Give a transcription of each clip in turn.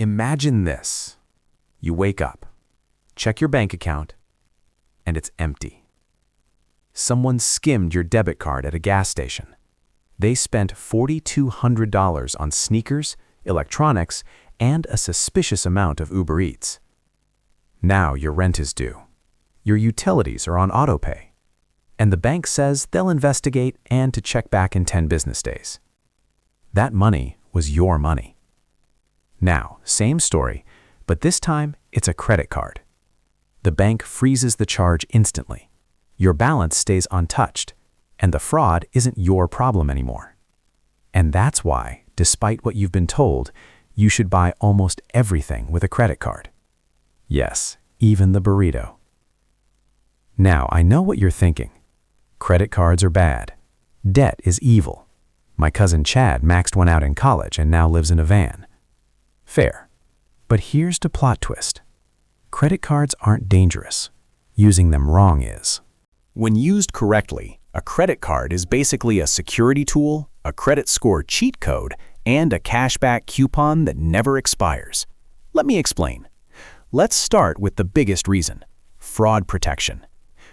Imagine this. You wake up, check your bank account, and it's empty. Someone skimmed your debit card at a gas station. They spent $4,200 on sneakers, electronics, and a suspicious amount of Uber Eats. Now your rent is due. Your utilities are on autopay. And the bank says they'll investigate and to check back in 10 business days. That money was your money. Now, same story, but this time it's a credit card. The bank freezes the charge instantly. Your balance stays untouched, and the fraud isn't your problem anymore. And that's why, despite what you've been told, you should buy almost everything with a credit card. Yes, even the burrito. Now, I know what you're thinking. Credit cards are bad. Debt is evil. My cousin Chad maxed one out in college and now lives in a van. Fair. But here's the plot twist. Credit cards aren't dangerous. Using them wrong is. When used correctly, a credit card is basically a security tool, a credit score cheat code, and a cashback coupon that never expires. Let me explain. Let's start with the biggest reason: fraud protection.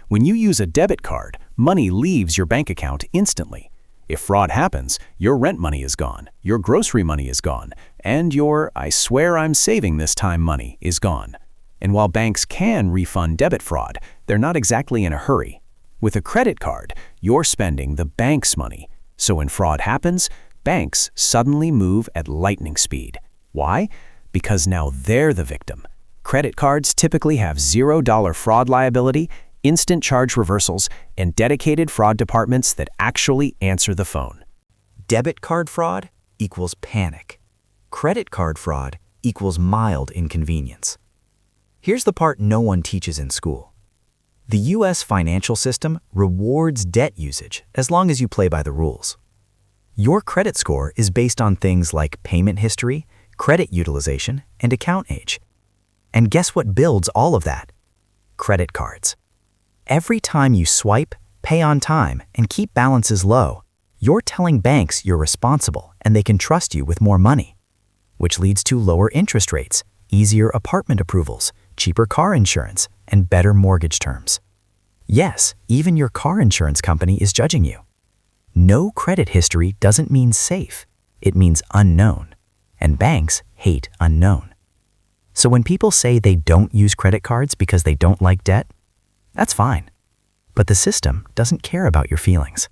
When you use a debit card, money leaves your bank account instantly. If fraud happens, your rent money is gone, your grocery money is gone, and your "I swear I'm saving this time" money is gone. And while banks can refund debit fraud, they're not exactly in a hurry. With a credit card, you're spending the bank's money. So when fraud happens, banks suddenly move at lightning speed. Why? Because now they're the victim. Credit cards typically have $0 fraud liability, instant charge reversals, and dedicated fraud departments that actually answer the phone. Debit card fraud equals panic. Credit card fraud equals mild inconvenience. Here's the part no one teaches in school. The U.S. financial system rewards debt usage as long as you play by the rules. Your credit score is based on things like payment history, credit utilization, and account age. And guess what builds all of that? Credit cards. Every time you swipe, pay on time, and keep balances low, you're telling banks you're responsible and they can trust you with more money, which leads to lower interest rates, easier apartment approvals, cheaper car insurance, and better mortgage terms. Yes, even your car insurance company is judging you. No credit history doesn't mean safe. It means unknown. And banks hate unknown. So when people say they don't use credit cards because they don't like debt, that's fine. But the system doesn't care about your feelings.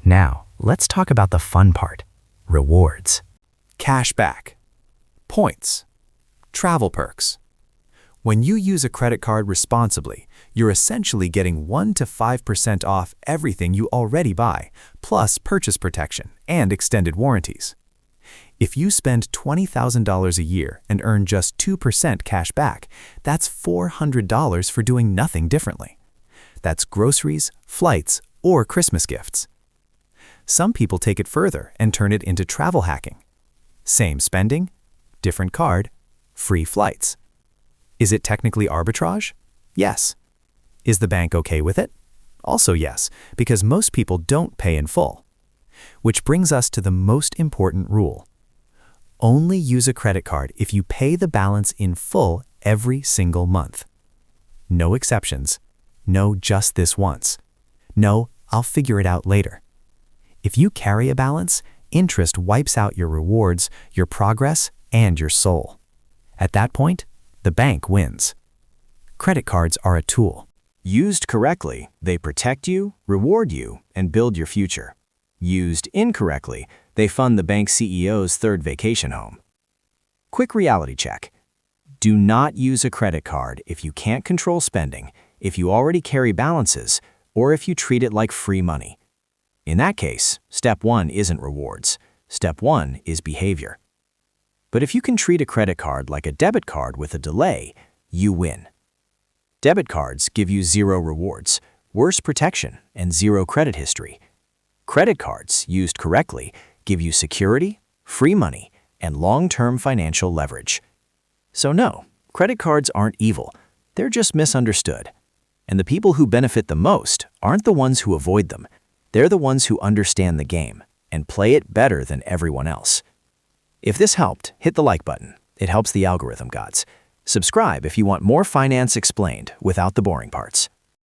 Now, let's talk about the fun part: rewards. Cashback, points, travel perks. When you use a credit card responsibly, you're essentially getting 1 to 5% off everything you already buy, plus purchase protection and extended warranties. If you spend $20,000 a year and earn just 2% cash back, that's $400 for doing nothing differently. That's groceries, flights, or Christmas gifts. Some people take it further and turn it into travel hacking. Same spending, different card, free flights. Is it technically arbitrage? Yes. Is the bank okay with it? Also yes, because most people don't pay in full. Which brings us to the most important rule. Only use a credit card if you pay the balance in full every single month. No exceptions. No just this once. No, I'll figure it out later. If you carry a balance, interest wipes out your rewards, your progress, and your soul. At that point, the bank wins. Credit cards are a tool. Used correctly, they protect you, reward you, and build your future. Used incorrectly, they fund the bank CEO's third vacation home. Quick reality check. Do not use a credit card if you can't control spending, if you already carry balances, or if you treat it like free money. In that case, step 1 isn't rewards. Step 1 is behavior. But if you can treat a credit card like a debit card with a delay, you win. Debit cards give you 0 rewards, worse protection, and 0 credit history. Credit cards, used correctly, give you security, free money, and long-term financial leverage. So no, credit cards aren't evil. They're just misunderstood. And the people who benefit the most aren't the ones who avoid them. They're the ones who understand the game and play it better than everyone else. If this helped, hit the like button. It helps the algorithm gods. Subscribe if you want more finance explained without the boring parts.